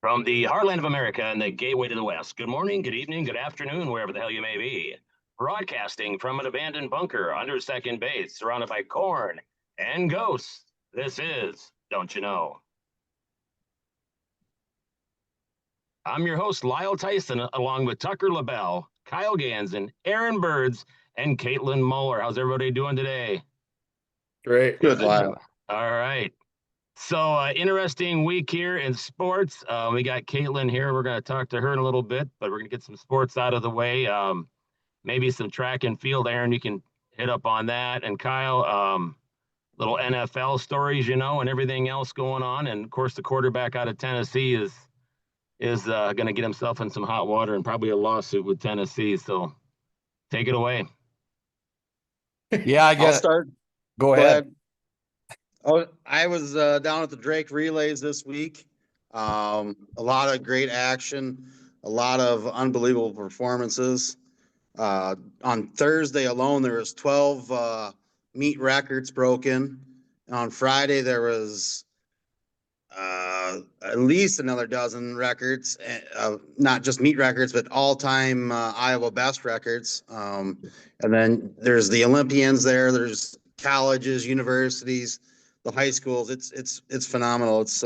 From the heartland of America and the gateway to the West, good morning, good evening, good afternoon, wherever the hell you may be. Broadcasting from an abandoned bunker under second base, surrounded by corn and ghosts, this is Don't You Know? I'm your host, Lyle Tyson, along with Tucker LaBelle, Kyle Ganson, Aaron Birds, and Kaytlan Moeller. How's everybody doing today? Great. Good, Lyle. All right. So interesting week here in sports. We got Kaytlan here. We're going to talk to her in a little bit, but we're going to get some sports out of the way. Maybe some track and field. Aaron, you can hit up on that. And Kyle, little NFL stories, and everything else going on. And of course, the quarterback out of Tennessee is going to get himself in some hot water and probably a lawsuit with Tennessee. So take it away. Yeah, I guess. I'll start. Go ahead. Oh, I was down at the Drake Relays this week. A lot of great action, a lot of unbelievable performances. On Thursday alone, there was 12 meet records broken. On Friday, there was at least another dozen records, not just meet records, but all-time Iowa best records. And then there's the Olympians there. There's colleges, universities, the high schools. It's phenomenal. It's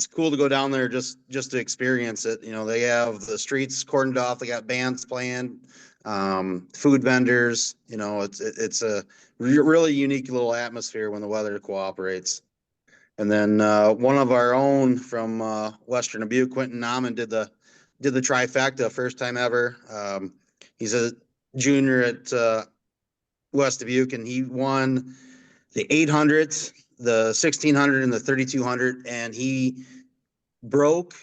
cool to go down there just to experience it. They have the streets cordoned off. They got bands playing, food vendors. It's a really unique little atmosphere when the weather cooperates. And then one of our own from Western Dubuque, Quentin Nahman, did the trifecta, first time ever. He's a junior at West Dubuque, and he won the 800s, the 1600, and the 3200, and he broke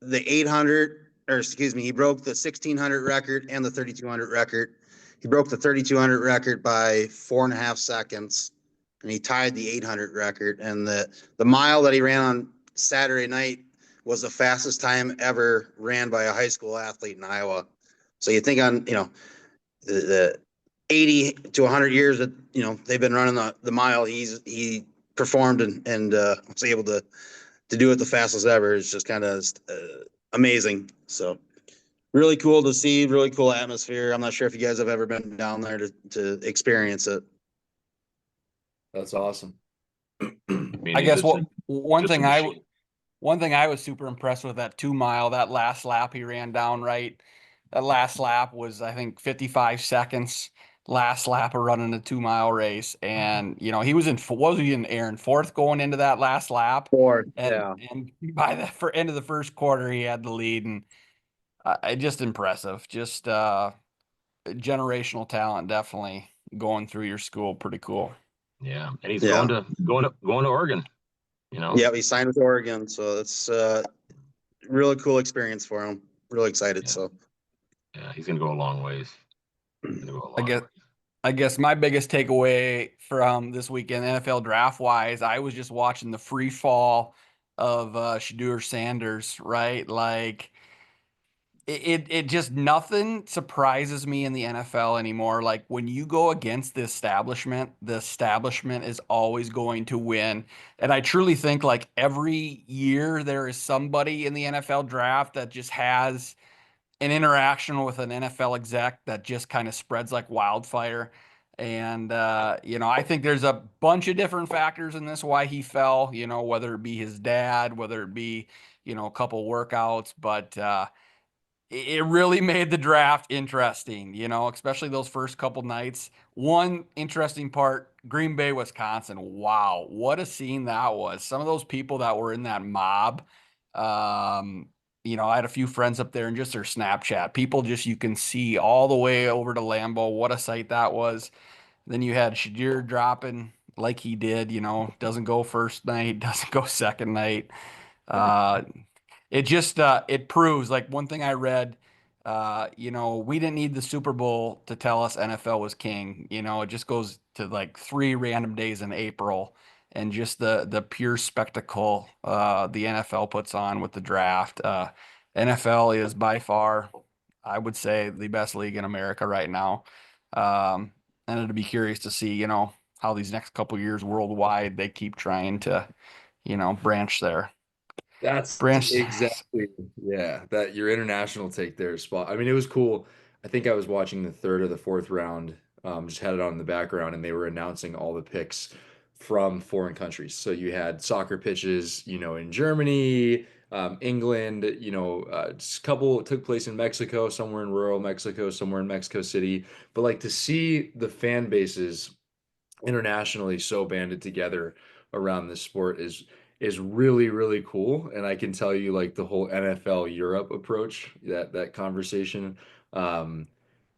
the 800, or excuse me, he broke the 1600 record and the 3200 record. He broke the 3200 record by 4.5 seconds, and he tied the 800 record. And the mile that he ran on Saturday night was the fastest time ever ran by a high school athlete in Iowa. So you think on, the 80 to 100 years that they've been running the mile, he performed and was able to do it the fastest ever. It's just kind of amazing. So really cool to see, really cool atmosphere. I'm not sure if you guys have ever been down there to experience it. That's awesome. I I guess one thing I was super impressed with that 2 mile, that last lap he ran down, right? That last lap was, I think, 55 seconds. Last lap of running a 2 mile race, and he was in Aaron, fourth going into that last lap. Fourth, and by the end of the first quarter, he had the lead, and just impressive. Just generational talent, definitely going through your school, pretty cool. Yeah, and he's going to Oregon. Yeah, he signed with Oregon, so it's really cool experience for him. Really excited. Yeah. So yeah, he's gonna go a long ways. I guess my biggest takeaway from this weekend, NFL draft wise, I was just watching the free fall of Shedeur Sanders, right? Like it just, nothing surprises me in the NFL anymore. Like when you go against the establishment is always going to win. And I truly think like every year there is somebody in the NFL draft that just has an interaction with an NFL exec that just kind of spreads like wildfire. And, I think there's a bunch of different factors in this why he fell, whether it be his dad, whether it be, a couple workouts, but it really made the draft interesting, especially those first couple nights. One interesting part, Green Bay, Wisconsin. Wow, what a scene that was. Some of those people that were in that mob, I had a few friends up there and just their Snapchat. People just, you can see all the way over to Lambeau. What a sight that was. Then you had Shedeur dropping like he did, doesn't go first night, doesn't go second night. It just, it proves, like one thing I read, we didn't need the Super Bowl to tell us NFL was king. It just goes to like 3 random days in April. And just the pure spectacle the NFL puts on with the draft. NFL is by far, I would say, the best league in America right now. And it'd be curious to see, how these next couple years worldwide they keep trying to, branch there. That's Branch. exactly, yeah, that your international take there is spot. I mean, it was cool. I think I was watching the third or the fourth round, just had it on in the background, and they were announcing all the picks from foreign countries. So you had soccer pitches, in Germany, England, just a couple took place in Mexico, somewhere in rural Mexico, somewhere in Mexico City. But like to see the fan bases internationally so banded together around this sport is really really cool, and I can tell you like the whole NFL Europe approach, that conversation. um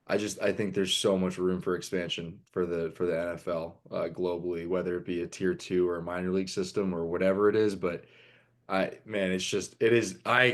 I think there's so much room for expansion for the NFL globally, whether it be a tier 2 or a minor league system or whatever it is. But I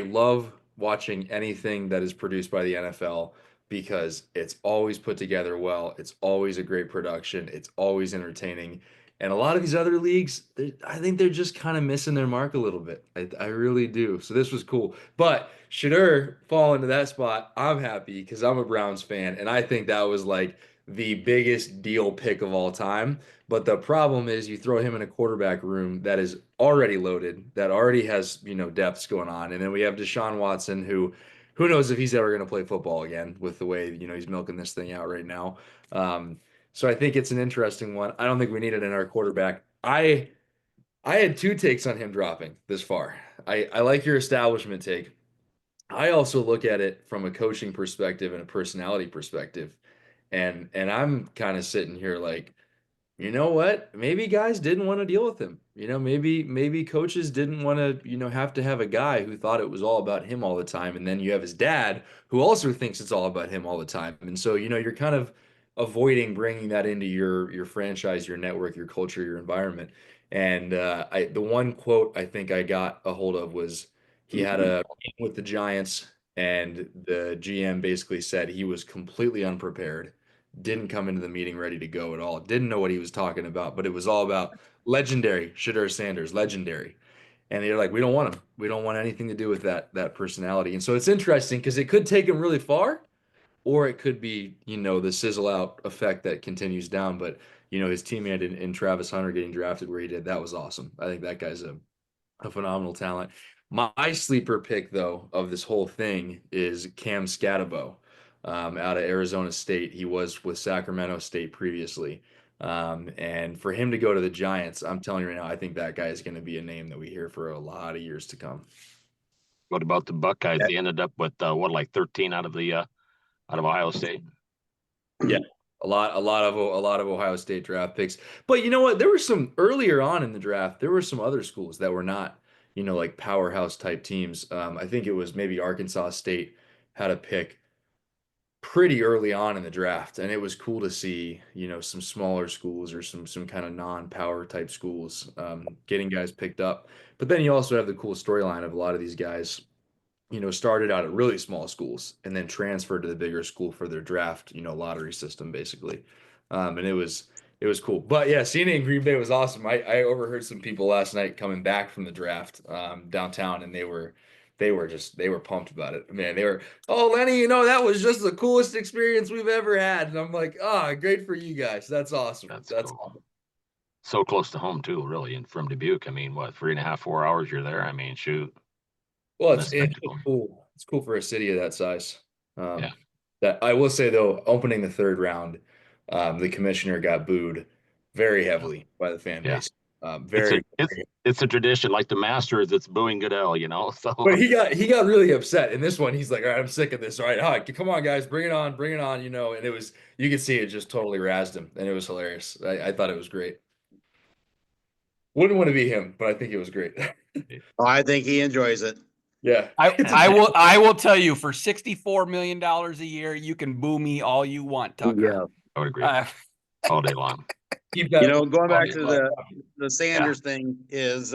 love watching anything that is produced by the NFL because it's always put together well. It's always a great production. It's always entertaining. And a lot of these other leagues, I think they're just kind of missing their mark a little bit. I really do. So this was cool. But Shedeur fall into that spot. I'm happy because I'm a Browns fan, and I think that was like the biggest deal pick of all time. But the problem is you throw him in a quarterback room that is already loaded, that already has, depths going on. And then we have Deshaun Watson, who knows if he's ever going to play football again with the way, he's milking this thing out right now. So I think it's an interesting one. I don't think we need it in our quarterback. I had two takes on him dropping this far. I like your establishment take. I also look at it from a coaching perspective and a personality perspective. And I'm kind of sitting here like, you know what? Maybe guys didn't want to deal with him. Maybe coaches didn't want to, have to have a guy who thought it was all about him all the time. And then you have his dad who also thinks it's all about him all the time. And so, you're kind of avoiding bringing that into your franchise, your network, your culture, your environment. And the one quote I think I got a hold of was he had a meeting with the Giants, and the GM basically said he was completely unprepared, didn't come into the meeting ready to go at all, didn't know what he was talking about, but it was all about legendary Shedeur Sanders, legendary. And they're like, we don't want him. We don't want anything to do with that personality. And so it's interesting because it could take him really far, or it could be, the sizzle out effect that continues down. But, his teammate in Travis Hunter getting drafted where he did, that was awesome. I think that guy's a phenomenal talent. My sleeper pick, though, of this whole thing is Cam Scatabo, out of Arizona State. He was with Sacramento State previously. And for him to go to the Giants, I'm telling you right now, I think that guy is going to be a name that we hear for a lot of years to come. What about the Buckeyes? They ended up with like 13 out of Ohio State. Yeah, a lot of Ohio State draft picks. But you know what? There were some earlier on in the draft. There were some other schools that were not, like powerhouse type teams. I think it was maybe Arkansas State had a pick pretty early on in the draft, and it was cool to see, some smaller schools or some kind of non-power type schools getting guys picked up. But then you also have the cool storyline of a lot of these guys, started out at really small schools and then transferred to the bigger school for their draft, lottery system basically. And it was cool. But yeah, seeing it in Green Bay was awesome. I overheard some people last night coming back from the draft downtown, and they were pumped about it. Man, they were, oh, Lenny, that was just the coolest experience we've ever had. And I'm like, great for you guys. That's awesome. That's cool. awesome. So close to home too, really, and from Dubuque. I mean, what, 3.5, 4 hours you're there? I mean, shoot. Well, it's cool. It's cool for a city of that size. Yeah. That I will say though, opening the third round, the commissioner got booed very heavily by the fan base. It's a tradition, like the Masters. It's booing Goodell, So, but he got really upset in this one. He's like, all right, I'm sick of this. All right, come on, guys, bring it on, And it was, you could see it just totally razzed him, and it was hilarious. I thought it was great. Wouldn't want to be him, but I think it was great. I think he enjoys it. Yeah, I will tell you, for $64 million a year, you can boo me all you want, Tucker. Yeah, I would agree. All day long. Going back to the Sanders thing is,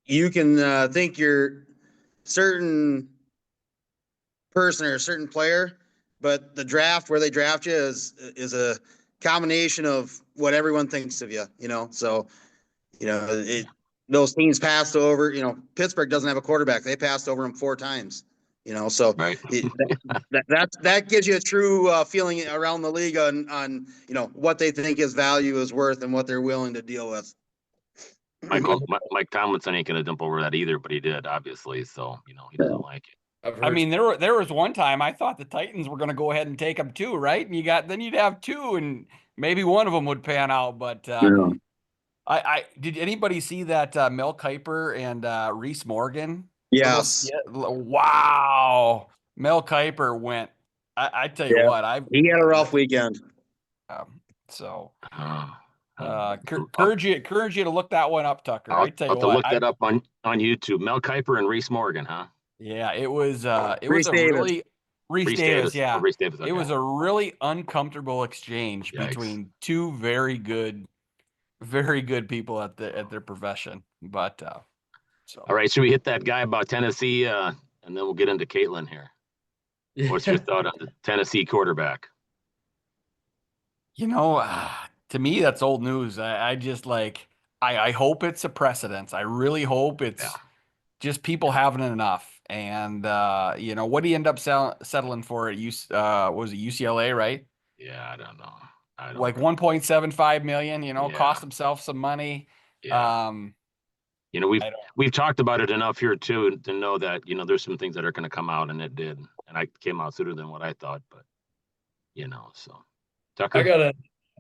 you can think you're certain person or a certain player, but the draft, where they draft you, is a combination of what everyone thinks of you. So those teams passed over. Pittsburgh doesn't have a quarterback; they passed over him 4 times. So right. that gives you a true feeling around the league on what they think his value is worth and what they're willing to deal with. Mike Tomlinson ain't gonna dump over that either, but he did obviously. So he doesn't like it. I've I heard. mean, there was one time I thought the Titans were going to go ahead and take them too, right? And then you'd have two, and maybe one of them would pan out. But Yeah. I did anybody see that Mel Kiper and Reese Morgan? Yes. Wow, Mel Kiper went. I tell you Yeah. what, He had a rough weekend. So Oh, encourage you to look that one up, Tucker. I'll I tell have you to what, look that up on YouTube. Mel Kiper and Reese Morgan, huh? yeah, it was a Reese Davis. really Reese Davis, yeah. Oh, Reese Davis. It Okay. was a really uncomfortable exchange Yikes. between two very good people at their profession. But so All right, should we hit that guy about Tennessee, and then we'll get into Kaytlan here. What's your thought on the Tennessee quarterback? to me, that's old news. I just I hope it's a precedent. I really hope it's just people having enough. And what do you end up settling for at was it UCLA, right? Yeah, I don't know. Like 1.75 million, Yeah. cost himself some money. Yeah. We've talked about it enough here too to know that there's some things that are going to come out, and it did, and I came out sooner than what I thought, but so Tucker.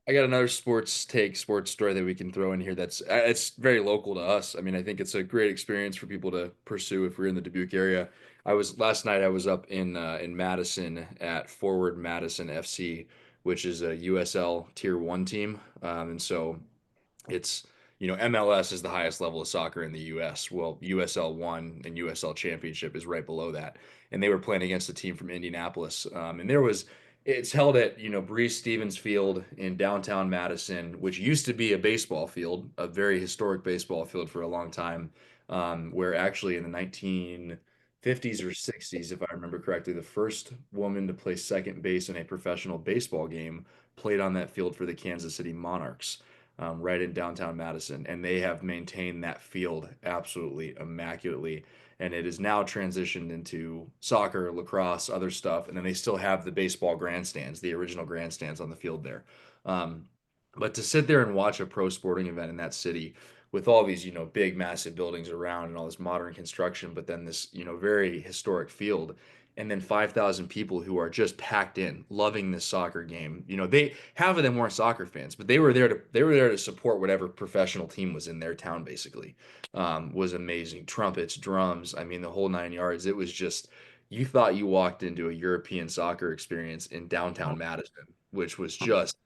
I got another sports story that we can throw in here. It's very local to us. I mean, I think it's a great experience for people to pursue if we're in the Dubuque area. Last night I was up in Madison at Forward Madison FC, which is a USL Tier 1 team, and so it's MLS is the highest level of soccer in the US. Well, USL 1 and USL Championship is right below that. And they were playing against a team from Indianapolis. And it's held at, Breese Stevens Field in downtown Madison, which used to be a baseball field, a very historic baseball field for a long time, where actually in the 1950s or 60s, if I remember correctly, the first woman to play second base in a professional baseball game played on that field for the Kansas City Monarchs. Right in downtown Madison, and they have maintained that field absolutely immaculately. And it is now transitioned into soccer, lacrosse, other stuff, and then they still have the baseball grandstands, the original grandstands on the field there. But to sit there and watch a pro sporting event in that city with all these, big, massive buildings around and all this modern construction, but then this, very historic field, and then 5,000 people who are just packed in, loving this soccer game. Half of them weren't soccer fans, but they were there to support whatever professional team was in their town. Basically, was amazing. Trumpets, drums. I mean, the whole 9 yards. It was just, you thought you walked into a European soccer experience in downtown Madison, which was just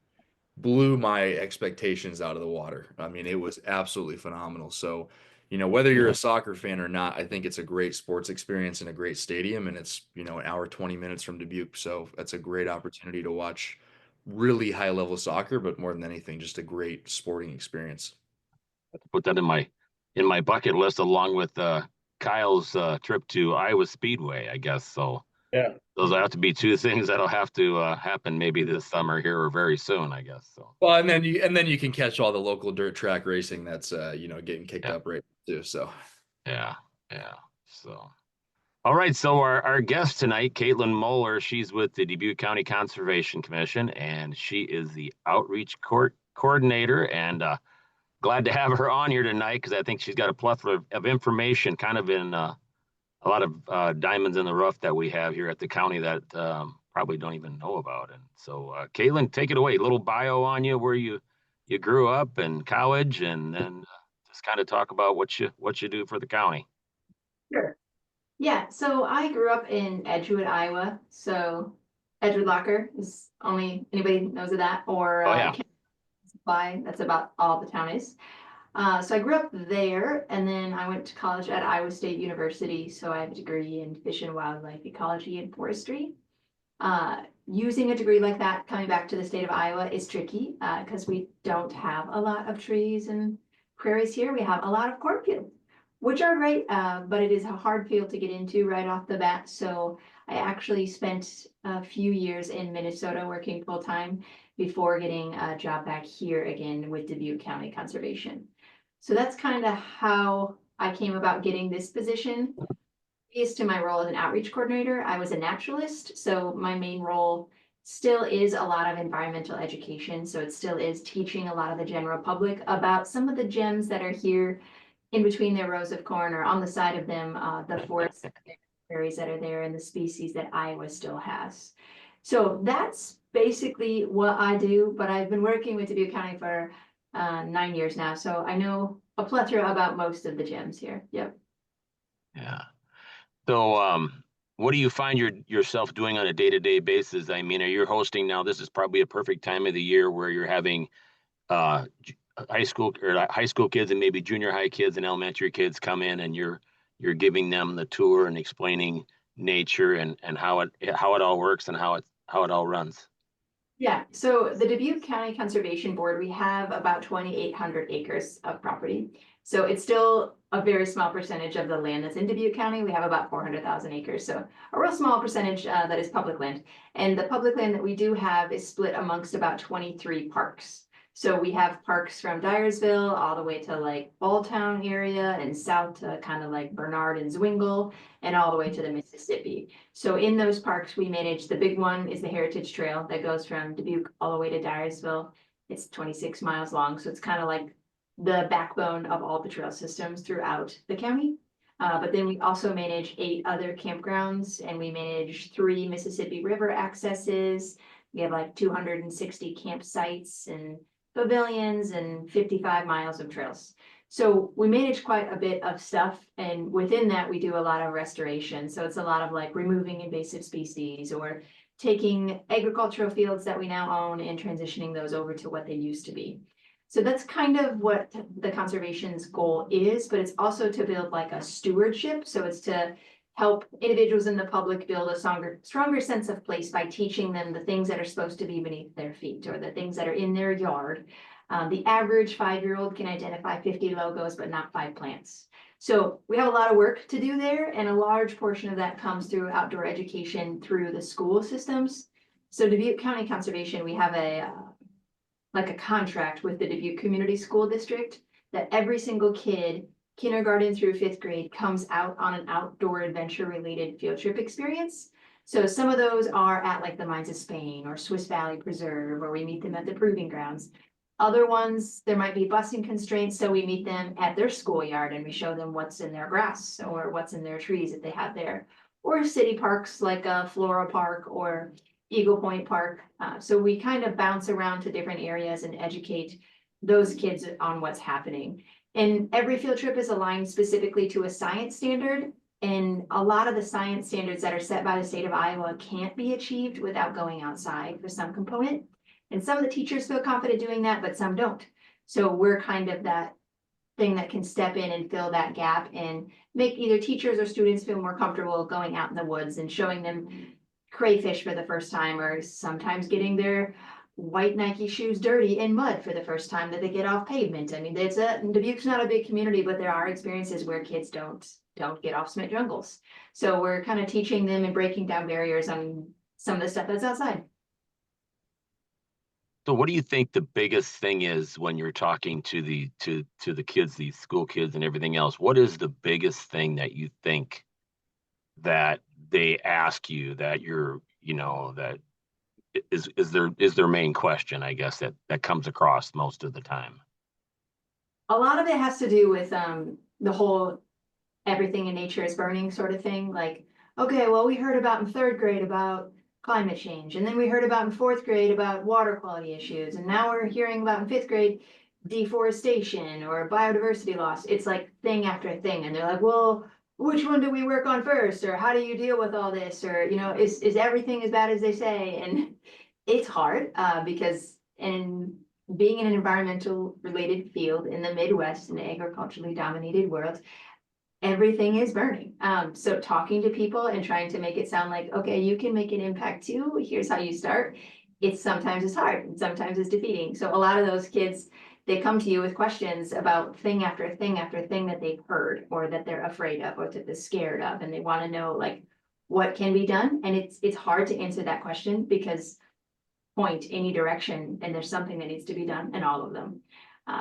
blew my expectations out of the water. I mean, it was absolutely phenomenal. So, whether you're a soccer fan or not, I think it's a great sports experience and a great stadium, and it's, an hour, 20 minutes from Dubuque. So that's a great opportunity to watch really high level soccer, but more than anything, just a great sporting experience. Put that in my bucket list along with Kyle's trip to Iowa Speedway, I guess. So Yeah. Those have to be two things that'll have to happen maybe this summer here or very soon, I guess. So. Well, and then you can catch all the local dirt track racing that's getting kicked up right too. So. Yeah. So. All right. So our guest tonight, Kaytlan Moeller, she's with the Dubuque County Conservation Commission, and she is the outreach coordinator. And glad to have her on here tonight because I think she's got a plethora of information, kind of in a lot of diamonds in the rough that we have here at the county that probably don't even know about. And so, Kaytlan, take it away. A little bio on you, where you grew up and college, and then just kind of talk about what you do for the county. Sure. Yeah, so I grew up in Edgewood, Iowa. So Edgewood Locker is only anybody knows of that, or Supply. That's about all the town is. So I grew up there, and then I went to college at Iowa State University. So I have a degree in fish and wildlife ecology and forestry. Using a degree like that, coming back to the state of Iowa, is tricky because we don't have a lot of trees and prairies here. We have a lot of cornfields, which are great, but it is a hard field to get into right off the bat. So I actually spent a few years in Minnesota working full time before getting a job back here again with Dubuque County Conservation. So that's kind of how I came about getting this position. Previous to my role as an outreach coordinator, I was a naturalist. So my main role still is a lot of environmental education. So it still is teaching a lot of the general public about some of the gems that are here in between their rows of corn or on the side of them, the forest prairies that are there and the species that Iowa still has. So that's basically what I do, but I've been working with Dubuque County for 9 years now. So I know a plethora about most of the gems here. Yep. Yeah. So, what do you find yourself doing on a day-to-day basis? I mean, are you hosting now? This is probably a perfect time of the year where you're having high school kids and maybe junior high kids and elementary kids come in, and you're giving them the tour and explaining nature and how it all works and how it all runs. Yeah, so the Dubuque County Conservation Board, we have about 2,800 acres of property. So it's still a very small percentage of the land that's in Dubuque County. We have about 400,000 acres. So a real small percentage that is public land. And the public land that we do have is split amongst about 23 parks. So we have parks from Dyersville all the way to like Balltown area and south to kind of like Bernard and Zwingle and all the way to the Mississippi. So in those parks, we manage, the big one is the Heritage Trail that goes from Dubuque all the way to Dyersville. It's 26 miles long. So it's kind of like the backbone of all the trail systems throughout the county. But then we also manage 8 other campgrounds, and we manage 3 Mississippi River accesses. We have like 260 campsites and pavilions and 55 miles of trails. So we manage quite a bit of stuff, and within that we do a lot of restoration. So it's a lot of like removing invasive species or taking agricultural fields that we now own and transitioning those over to what they used to be. So that's kind of what the conservation's goal is, but it's also to build like a stewardship. So it's to help individuals in the public build a stronger sense of place by teaching them the things that are supposed to be beneath their feet or the things that are in their yard. The average 5-year-old can identify 50 logos, but not 5 plants. So we have a lot of work to do there, and a large portion of that comes through outdoor education through the school systems. So Dubuque County Conservation, we have a contract with the Dubuque Community School District that every single kid, kindergarten through 5th grade, comes out on an outdoor adventure related field trip experience. So some of those are at like the Mines of Spain or Swiss Valley Preserve, or we meet them at the Proving Grounds. Other ones, there might be busing constraints, so we meet them at their schoolyard and we show them what's in their grass or what's in their trees that they have there. Or city parks like Flora Park or Eagle Point Park. So we kind of bounce around to different areas and educate those kids on what's happening. And every field trip is aligned specifically to a science standard. And a lot of the science standards that are set by the state of Iowa can't be achieved without going outside for some component. And some of the teachers feel confident doing that, but some don't. So we're kind of that thing that can step in and fill that gap and make either teachers or students feel more comfortable going out in the woods and showing them crayfish for the first time, or sometimes getting their white Nike shoes dirty in mud for the first time that they get off pavement. I mean, Dubuque's not a big community, but there are experiences where kids don't get off cement jungles. So we're kind of teaching them and breaking down barriers on some of the stuff that's outside. So what do you think the biggest thing is when you're talking to the kids, these school kids and everything else? What is the biggest thing that you think that they ask you that that is their main question, I guess, that comes across most of the time? A lot of it has to do with the whole everything in nature is burning sort of thing. Like, okay, well, we heard about in 3rd grade about climate change, and then we heard about in 4th grade about water quality issues, and now we're hearing about in 5th grade deforestation or biodiversity loss. It's like thing after thing, and they're like, well, which one do we work on first, or how do you deal with all this, or is everything as bad as they say? And it's hard because being in an environmental related field in the Midwest, in an agriculturally dominated world, everything is burning. So talking to people and trying to make it sound like, okay, you can make an impact too. Here's how you start. Sometimes it's hard and sometimes it's defeating. So a lot of those kids, they come to you with questions about thing after thing after thing that they've heard or that they're afraid of or that they're scared of. And they want to know like what can be done. And it's hard to answer that question because point any direction and there's something that needs to be done in all of them.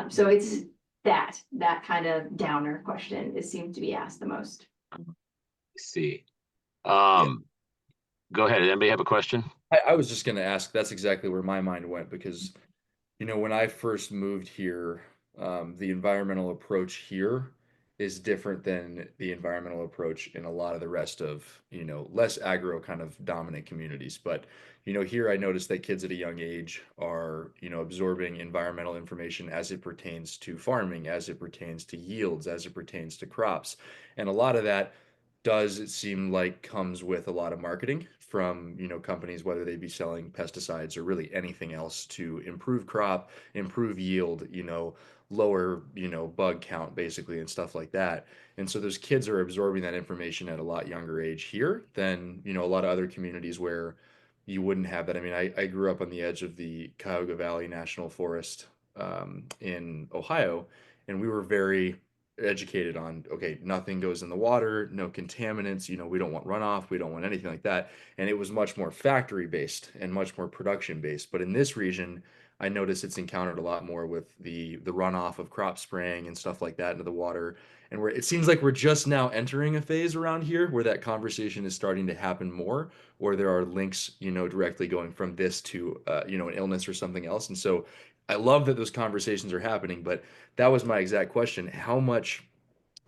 So it's that kind of downer question is seemed to be asked the most. See. Go ahead. Anybody have a question? I was just going to ask, that's exactly where my mind went because, when I first moved here, the environmental approach here is different than the environmental approach in a lot of the rest of, less agro kind of dominant communities. But, here I noticed that kids at a young age are, absorbing environmental information as it pertains to farming, as it pertains to yields, as it pertains to crops. And a lot of that does, it seem like, comes with a lot of marketing from, companies, whether they be selling pesticides or really anything else to improve crop, improve yield, lower, bug count basically and stuff like that. And so those kids are absorbing that information at a lot younger age here than, a lot of other communities where you wouldn't have that. I mean, I grew up on the edge of the Cuyahoga Valley National Forest in Ohio, and we were very educated on, okay, nothing goes in the water, no contaminants, we don't want runoff, we don't want anything like that. And it was much more factory based and much more production based. But in this region, I noticed it's encountered a lot more with the runoff of crop spraying and stuff like that into the water. And where it seems like we're just now entering a phase around here where that conversation is starting to happen more, or there are links, directly going from this to, an illness or something else. And so I love that those conversations are happening, but that was my exact question. How much,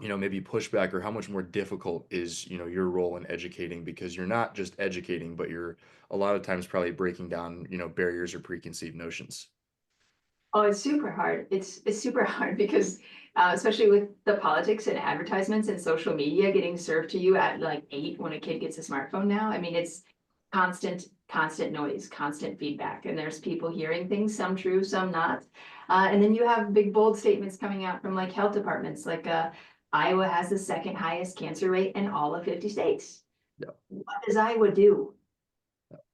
maybe pushback or how much more difficult is, your role in educating, because you're not just educating, but you're a lot of times probably breaking down, barriers or preconceived notions. Oh, it's super hard. It's super hard because especially with the politics and advertisements and social media getting served to you at like 8 when a kid gets a smartphone now. I mean, it's constant noise, constant feedback, and there's people hearing things, some true, some not. And then you have big bold statements coming out from like health departments, like Iowa has the second highest cancer rate in all of 50 states. Yep. What does Iowa do?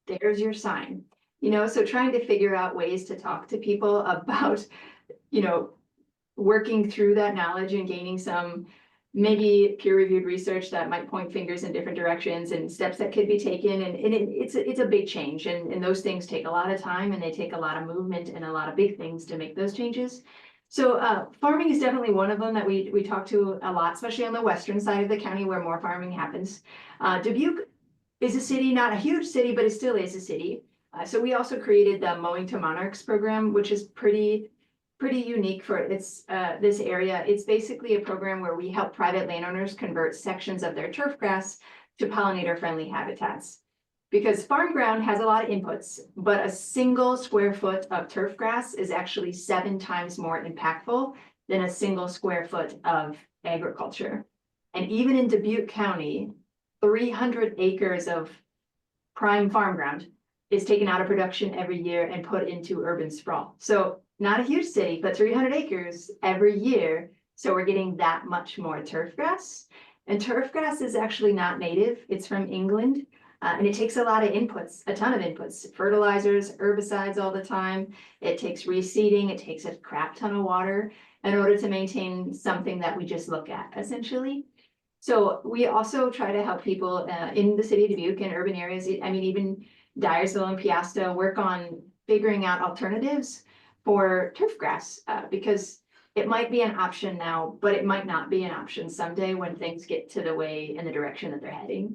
There's your sign. So trying to figure out ways to talk to people about, working through that knowledge and gaining some maybe peer-reviewed research that might point fingers in different directions and steps that could be taken. And it's a big change. And those things take a lot of time, and they take a lot of movement and a lot of big things to make those changes. So farming is definitely one of them that we talk to a lot, especially on the western side of the county where more farming happens. Dubuque is a city, not a huge city, but it still is a city. So we also created the Mowing to Monarchs program, which is pretty unique for this area. It's basically a program where we help private landowners convert sections of their turf grass to pollinator-friendly habitats. Because farm ground has a lot of inputs, but a single square foot of turf grass is actually 7 times more impactful than a single square foot of agriculture. And even in Dubuque County, 300 acres of prime farm ground is taken out of production every year and put into urban sprawl. So not a huge city, but 300 acres every year. So we're getting that much more turf grass. And turf grass is actually not native. It's from England. And it takes a lot of inputs, a ton of inputs, fertilizers, herbicides all the time. It takes reseeding. It takes a crap ton of water in order to maintain something that we just look at, essentially. So we also try to help people in the city of Dubuque and urban areas. I mean, even Dyersville and Piasta work on figuring out alternatives for turf grass because it might be an option now, but it might not be an option someday when things get to the way in the direction that they're heading.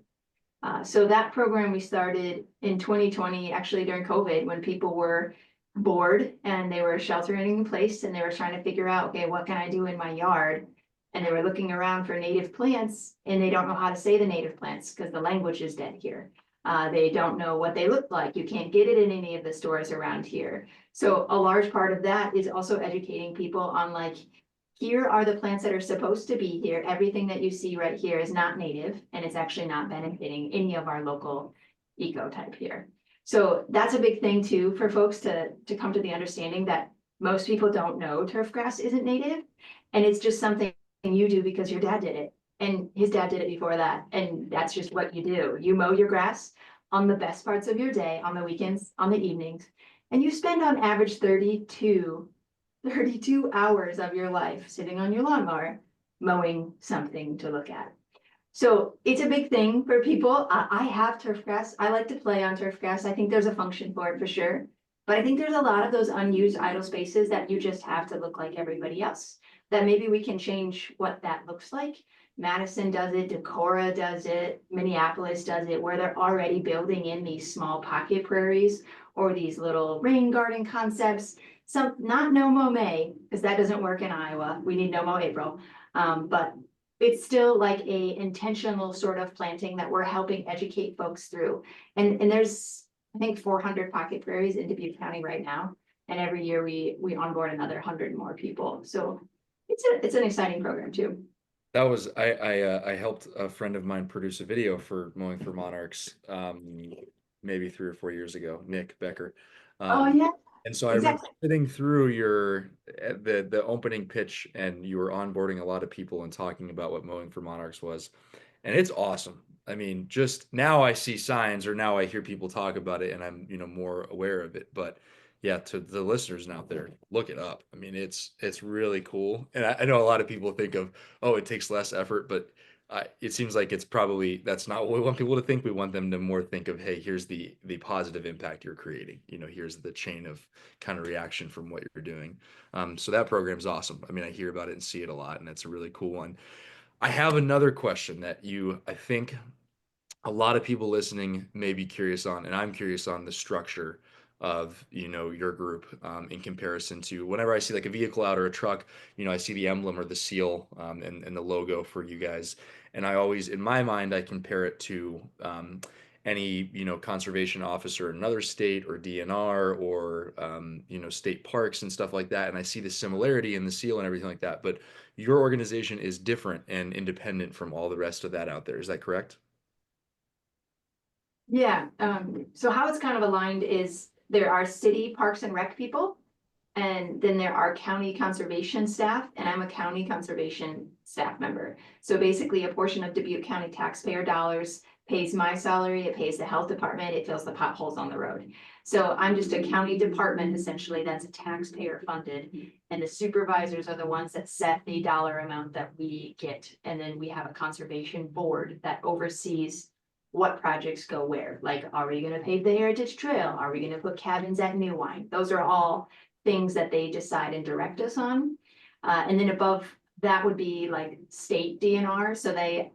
So that program we started in 2020, actually during COVID, when people were bored and they were sheltering in place and they were trying to figure out, okay, what can I do in my yard? And they were looking around for native plants and they don't know how to say the native plants because the language is dead here. They don't know what they look like. You can't get it in any of the stores around here. So a large part of that is also educating people on like, here are the plants that are supposed to be here. Everything that you see right here is not native and it's actually not benefiting any of our local ecotype here. So that's a big thing too for folks to come to the understanding that most people don't know turf grass isn't native and it's just something you do because your dad did it. And his dad did it before that. And that's just what you do. You mow your grass on the best parts of your day, on the weekends, on the evenings, and you spend on average 32 hours of your life sitting on your lawnmower, mowing something to look at. So it's a big thing for people. I have turf grass. I like to play on turf grass. I think there's a function for it for sure. But I think there's a lot of those unused idle spaces that you just have to look like everybody else. That maybe we can change what that looks like Madison does it, Decorah does it, Minneapolis does it, where they're already building in these small pocket prairies or these little rain garden concepts. Some, not no mow May, because that doesn't work in Iowa. We need no mow April. But it's still like a intentional sort of planting that we're helping educate folks through. And there's, I think, 400 pocket prairies in Dubuque County right now. And every year we onboard another 100 more people. So it's an exciting program too. That was I helped a friend of mine produce a video for Mowing for Monarchs, maybe 3 or 4 years ago, Nick Becker. Oh yeah. And so I remember sitting through your the opening pitch, and you were onboarding a lot of people and talking about what Mowing for Monarchs was, and it's awesome. I mean, just now I see signs, or now I hear people talk about it, and I'm more aware of it. But yeah, to the listeners out there, look it up. I mean, it's really cool, and I know a lot of people think of, oh, it takes less effort, but it seems like it's probably, that's not what we want people to think. We want them to more think of, hey, here's the positive impact you're creating. Here's the chain of kind of reaction from what you're doing. So that program's awesome. I mean, I hear about it and see it a lot, and it's a really cool one. I have another question that I think a lot of people listening may be curious on, and I'm curious on the structure of your group in comparison to whenever I see like a vehicle out or a truck. I see the emblem or the seal and the logo for you guys, and I always, in my mind, I compare it to any conservation officer in another state, or DNR, or state parks and stuff like that, and I see the similarity in the seal and everything like that. But your organization is different and independent from all the rest of that out there. Is that correct? Yeah, so how it's kind of aligned is there are city parks and rec people, and then there are county conservation staff, and I'm a county conservation staff member. So basically a portion of Dubuque County taxpayer dollars pays my salary, it pays the health department, it fills the potholes on the road. So I'm just a county department essentially that's taxpayer funded, and the supervisors are the ones that set the dollar amount that we get. And then we have a conservation board that oversees what projects go where. Like, are we gonna pave the Heritage Trail? Are we gonna put cabins at Mowing? Those are all things that they decide and direct us on. And then above that would be like state DNR. So they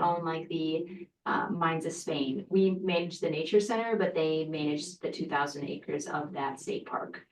own like the Mines of Spain. We manage the nature center, but they manage the 2,000 acres of that state park.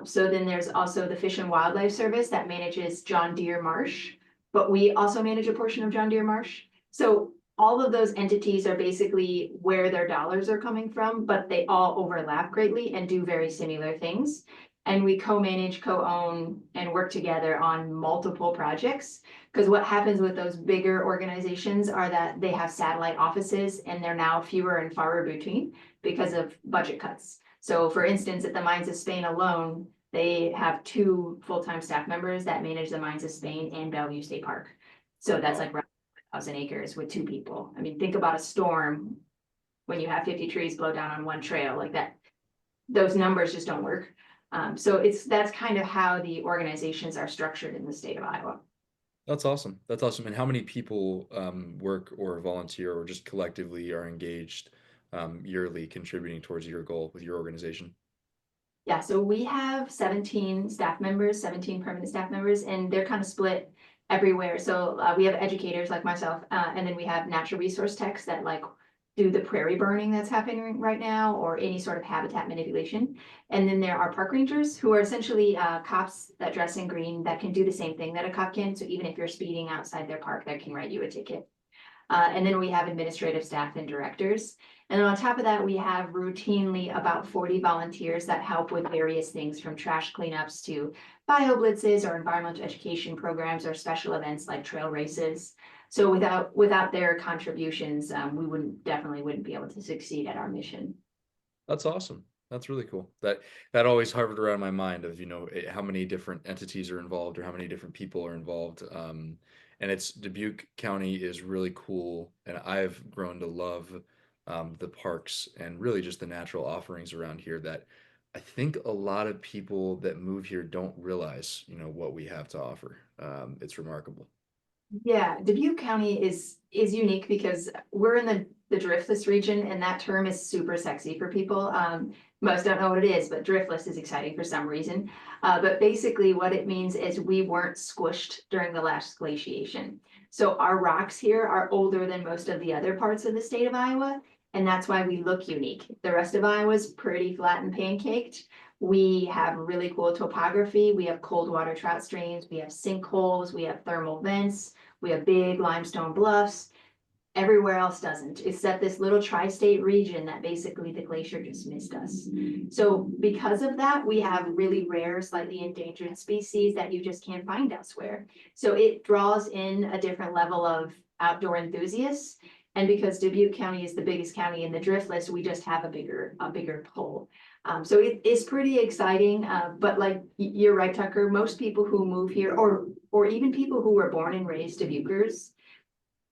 So then there's also the Fish and Wildlife Service that manages John Deere Marsh, but we also manage a portion of John Deere Marsh. So all of those entities are basically where their dollars are coming from, but they all overlap greatly and do very similar things. And we co-manage, co-own, and work together on multiple projects. Because what happens with those bigger organizations are that they have satellite offices, and they're now fewer and far between because of budget cuts. So for instance, at the Mines of Spain alone, they have 2 full-time staff members that manage the Mines of Spain and Bellevue State Park. So that's like 1,000 acres with 2 people. I mean, think about a storm when you have 50 trees blow down on one trail like that. Those numbers just don't work. So that's kind of how the organizations are structured in the state of Iowa. That's awesome. That's awesome. And how many people work or volunteer or just collectively are engaged yearly contributing towards your goal with your organization? Yeah, so we have 17 staff members, 17 permanent staff members, and they're kind of split everywhere. So we have educators like myself, and then we have natural resource techs that like do the prairie burning that's happening right now, or any sort of habitat manipulation. And then there are park rangers who are essentially cops that dress in green that can do the same thing that a cop can. So even if you're speeding outside their park, they can write you a ticket. And then we have administrative staff and directors. And then on top of that, we have routinely about 40 volunteers that help with various things from trash cleanups to bio blitzes or environmental education programs or special events like trail races. So without their contributions, we definitely wouldn't be able to succeed at our mission. That's awesome. That's really cool. That always hovered around my mind of, how many different entities are involved or how many different people are involved. And it's Dubuque County is really cool. And I've grown to love the parks and really just the natural offerings around here that I think a lot of people that move here don't realize, what we have to offer. It's remarkable. Yeah, Dubuque County is unique because we're in the driftless region, and that term is super sexy for people. most don't know what it is, but driftless is exciting for some reason. But basically what it means is we weren't squished during the last glaciation. So our rocks here are older than most of the other parts of the state of Iowa, and that's why we look unique. The rest of Iowa's pretty flat and pancaked. We have really cool topography. We have cold water trout streams. We have sinkholes. We have thermal vents. We have big limestone bluffs. Everywhere else doesn't, except this little tri-state region that basically the glacier just missed us. So because of that, we have really rare, slightly endangered species that you just can't find elsewhere. So it draws in a different level of outdoor enthusiasts. And because Dubuque County is the biggest county in the drift list, we just have a bigger pull. So it is pretty exciting, but like you're right, Tucker, most people who move here or even people who were born and raised Dubuquers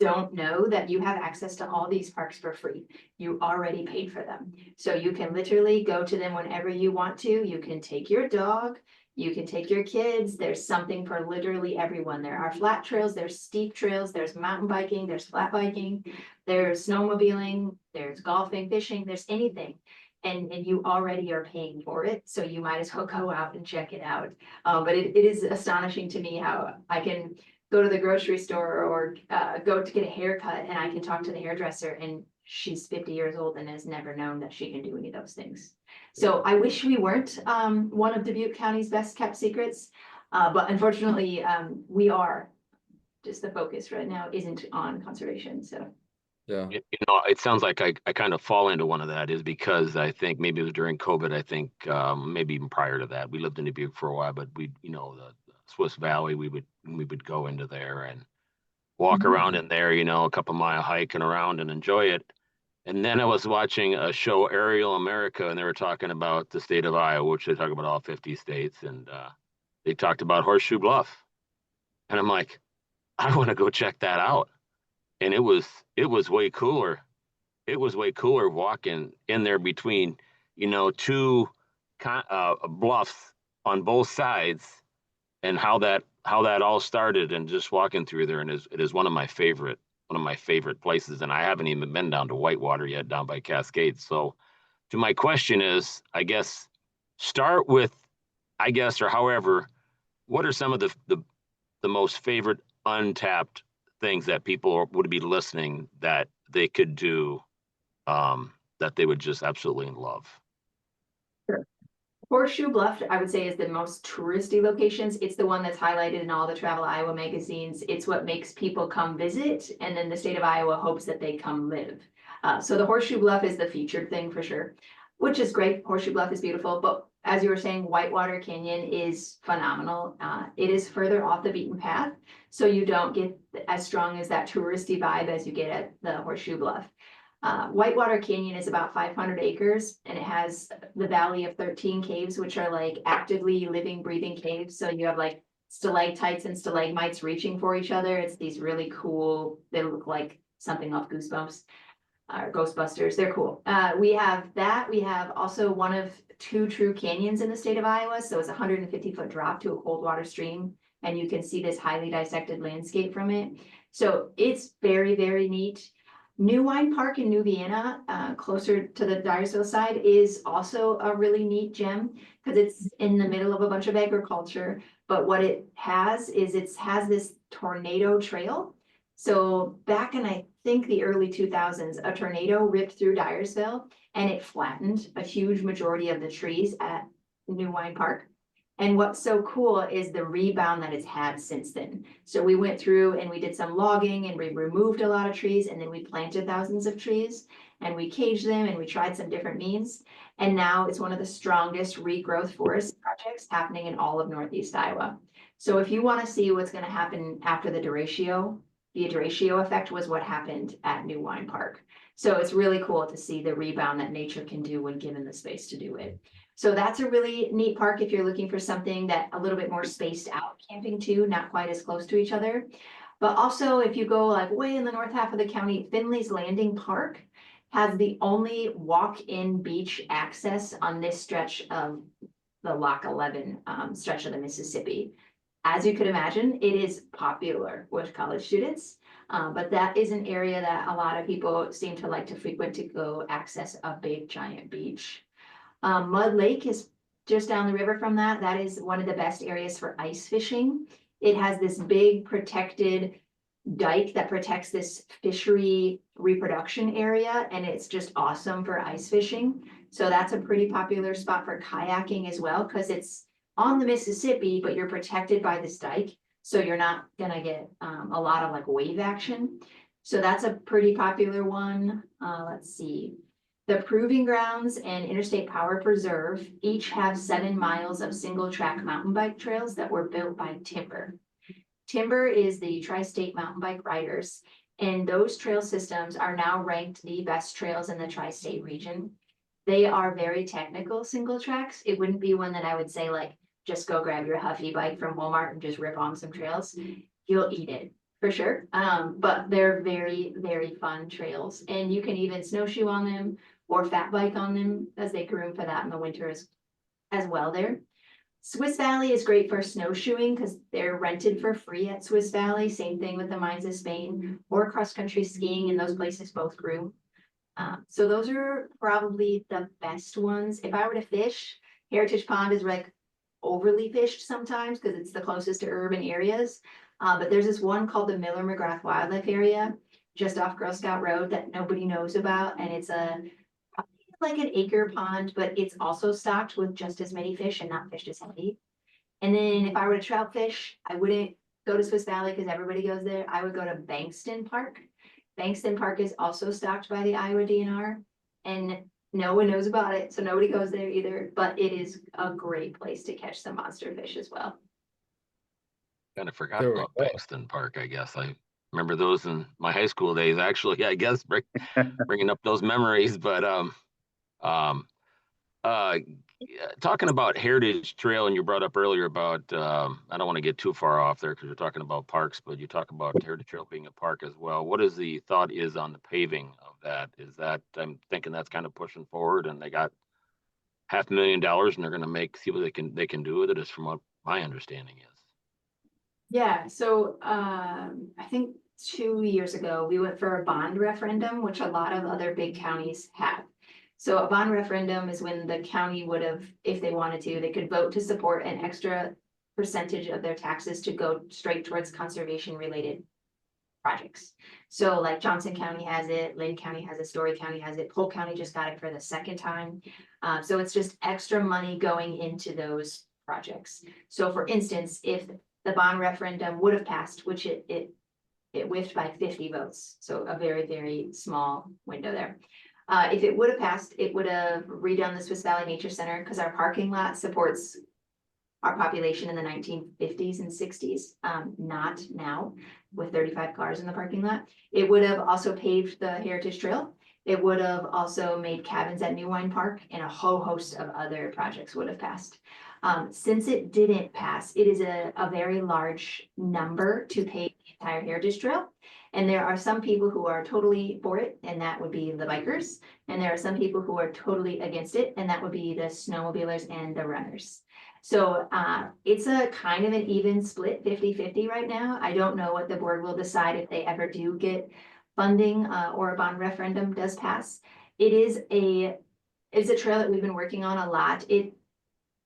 don't know that you have access to all these parks for free. You already paid for them. So you can literally go to them whenever you want to. You can take your dog, you can take your kids. There's something for literally everyone. There are flat trails, there's steep trails, there's mountain biking, there's flat biking, there's snowmobiling, there's golfing, fishing, there's anything. And you already are paying for it. So you might as well go out and check it out. But it is astonishing to me how I can go to the grocery store or go to get a haircut and I can talk to the hairdresser and she's 50 years old and has never known that she can do any of those things. So I wish we weren't one of Dubuque County's best kept secrets, but unfortunately we are. Just the focus right now isn't on conservation, so. Yeah. It sounds like I kind of fall into one of that is because I think maybe it was during COVID. I think maybe even prior to that, we lived in Dubuque for a while, but we, the Swiss Valley, we would go into there and walk around in there, a couple mile hiking around and enjoy it. And then I was watching a show, Aerial America, and they were talking about the state of Iowa, which they talk about all 50 states, and they talked about Horseshoe Bluff, and I'm like, I want to go check that out. And it was way cooler. It was way cooler walking in there between, two bluffs on both sides, and how that all started, and just walking through there. And it is one of my favorite places. And I haven't even been down to Whitewater yet, down by Cascades. So, to my question is, I guess, start with, or however, what are some of the most favorite untapped things that people would be listening that they could do, that they would just absolutely love? Sure. Horseshoe Bluff, I would say, is the most touristy locations. It's the one that's highlighted in all the Travel Iowa magazines. It's what makes people come visit, and then the state of Iowa hopes that they come live. So the Horseshoe Bluff is the featured thing for sure, which is great. Horseshoe Bluff is beautiful, but as you were saying, Whitewater Canyon is phenomenal. It is further off the beaten path, so you don't get as strong as that touristy vibe as you get at the Horseshoe Bluff. Whitewater Canyon is about 500 acres, and it has the Valley of 13 caves, which are like actively living, breathing caves. So you have like stalactites and stalagmites reaching for each other. It's these really cool, they look like something off Goosebumps or Ghostbusters. They're cool. We have that. We have also one of 2 true canyons in the state of Iowa. So it's a 150-foot drop to a cold water stream, and you can see this highly dissected landscape from it. So it's very, very neat. New Wine Park in New Vienna, closer to the Dyersville side, is also a really neat gem because it's in the middle of a bunch of agriculture. But what it has is it has this tornado trail. So back in, I think, the early 2000s, a tornado ripped through Dyersville and it flattened a huge majority of the trees at New Wine Park. And what's so cool is the rebound that it's had since then. So we went through and we did some logging and we removed a lot of trees, and then we planted thousands of trees and we caged them and we tried some different means. And now it's one of the strongest regrowth forest projects happening in all of Northeast Iowa. So if you want to see what's going to happen after the derecho effect was what happened at New Wine Park. So it's really cool to see the rebound that nature can do when given the space to do it. So that's a really neat park if you're looking for something that a little bit more spaced out camping too, not quite as close to each other. But also if you go like way in the north half of the county, Finley's Landing Park has the only walk-in beach access on this stretch of the Loch 11 stretch of the Mississippi. As you could imagine, it is popular with college students, but that is an area that a lot of people seem to like to frequent to go access a big giant beach. Mud Lake is just down the river from that. That is one of the best areas for ice fishing. It has this big protected dike that protects this fishery reproduction area, and it's just awesome for ice fishing. So that's a pretty popular spot for kayaking as well, because it's on the Mississippi, but you're protected by this dike. So you're not gonna get a lot of like wave action. So that's a pretty popular one. Let's see. The Proving Grounds and Interstate Power Preserve each have 7 miles of single track mountain bike trails that were built by Timber. Timber is the tri-state mountain bike riders, and those trail systems are now ranked the best trails in the tri-state region. They are very technical single tracks. It wouldn't be one that I would say like, just go grab your Huffy bike from Walmart and just rip on some trails. You'll eat it for sure. But they're very, very fun trails, and you can even snowshoe on them or fat bike on them, as they groom for that in the winter as well there. Swiss Valley is great for snowshoeing because they're rented for free at Swiss Valley. Same thing with the Mines of Spain, or cross-country skiing, and those places both groom. So those are probably the best ones. If I were to fish, Heritage Pond is like overly fished sometimes because it's the closest to urban areas. But there's this one called the Miller McGrath Wildlife Area just off Girl Scout Road that nobody knows about, and it's like an acre pond, but it's also stocked with just as many fish and not fished as heavy. And then if I were to trout fish, I wouldn't go to Swiss Valley because everybody goes there. I would go to Bankston Park. Bankston Park is also stocked by the Iowa DNR, and no one knows about it, so nobody goes there either, but it is a great place to catch some monster fish as well. Kind of forgot about Bankston Park, I guess. I remember those in my high school days, actually, I guess, bringing up those memories. But talking about Heritage Trail, and you brought up earlier about, I don't want to get too far off there because you're talking about parks, but you talk about Heritage Trail being a park as well. What is the thought is on the paving of that? Is that, I'm thinking that's kind of pushing forward, and they got $500,000 and they're going to see what they can do with it, is from what my understanding is. Yeah, so I think 2 years ago, we went for a bond referendum, which a lot of other big counties have. So a bond referendum is when the county would have, if they wanted to, they could vote to support an extra percentage of their taxes to go straight towards conservation related projects. So like Johnson County has it, Lynn County has it, Story County has it, Polk County just got it for the second time. So it's just extra money going into those projects. So for instance, if the bond referendum would have passed, which it whiffed by 50 votes, so a very, very small window there. If it would have passed, it would have redone the Swiss Valley Nature Center because our parking lot supports our population in the 1950s and 60s, not now with 35 cars in the parking lot. It would have also paved the Heritage Trail. It would have also made cabins at New Wine Park, and a whole host of other projects would have passed. Since it didn't pass, it is a very large number to pave the entire Heritage Trail. And there are some people who are totally for it, and that would be the bikers. And there are some people who are totally against it, and that would be the snowmobilers and the runners. So it's a kind of an even split, 50-50 right now. I don't know what the board will decide if they ever do get funding or a bond referendum does pass. It's a trail that we've been working on a lot. It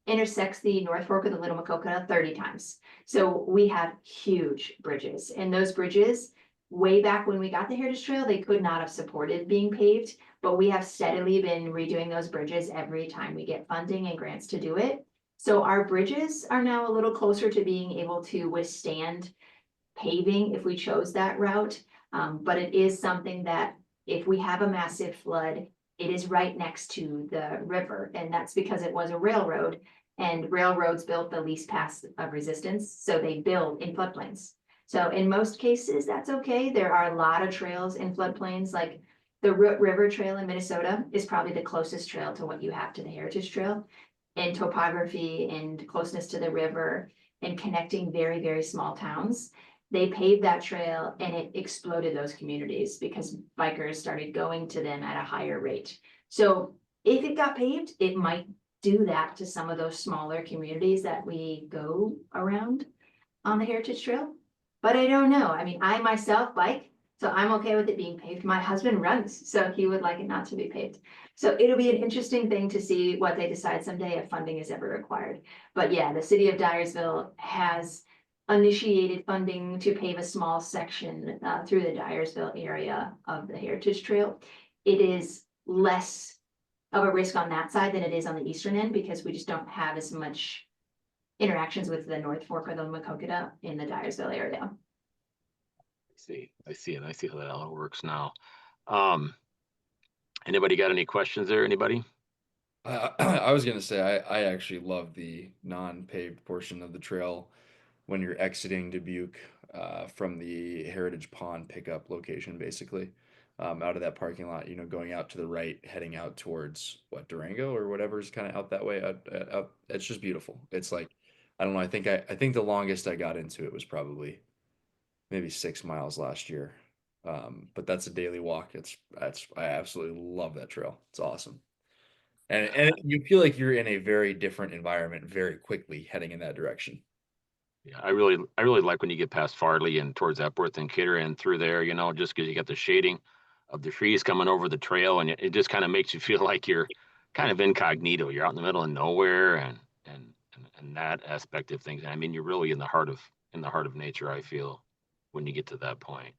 intersects the North Fork of the Little Maquoketa 30 times. So we have huge bridges, and those bridges, way back when we got the Heritage Trail, they could not have supported being paved, but we have steadily been redoing those bridges every time we get funding and grants to do it. So our bridges are now a little closer to being able to withstand paving if we chose that route. But it is something that if we have a massive flood, it is right next to the river, and that's because it was a railroad, and railroads built the least path of resistance, so they build in floodplains. So in most cases, that's okay. There are a lot of trails in floodplains, like the Root River Trail in Minnesota is probably the closest trail to what you have to the Heritage Trail in topography and closeness to the river and connecting very, very small towns. They paved that trail and it exploded those communities because bikers started going to them at a higher rate. So if it got paved, it might do that to some of those smaller communities that we go around on the Heritage Trail. But I don't know. I mean, I myself bike, so I'm okay with it being paved. My husband runs, so he would like it not to be paved. So it'll be an interesting thing to see what they decide someday if funding is ever required. But yeah, the city of Dyersville has initiated funding to pave a small section through the Dyersville area of the Heritage Trail. It is less of a risk on that side than it is on the eastern end because we just don't have as much interactions with the North Fork or the Maquoketa in the Dyersville area. I see how that all works now. Anybody got any questions there? Anybody? I was gonna say I actually love the non-paved portion of the trail when you're exiting Dubuque from the Heritage Pond pickup location, basically out of that parking lot. You know, going out to the right, heading out towards what, Durango or whatever's kind of out that way. It's just beautiful. It's like, I don't know. I think the longest I got into it was probably maybe 6 miles last year. But that's a daily walk. I absolutely love that trail. It's awesome. And you feel like you're in a very different environment very quickly heading in that direction. Yeah, I really like when you get past Farley and towards Epworth and Kidder and through there, you know, just because you got the shading of the trees coming over the trail, and it just kind of makes you feel like you're kind of incognito. You're out in the middle of nowhere, and that aspect of things. I mean, you're really in the heart of nature, I feel, when you get to that point.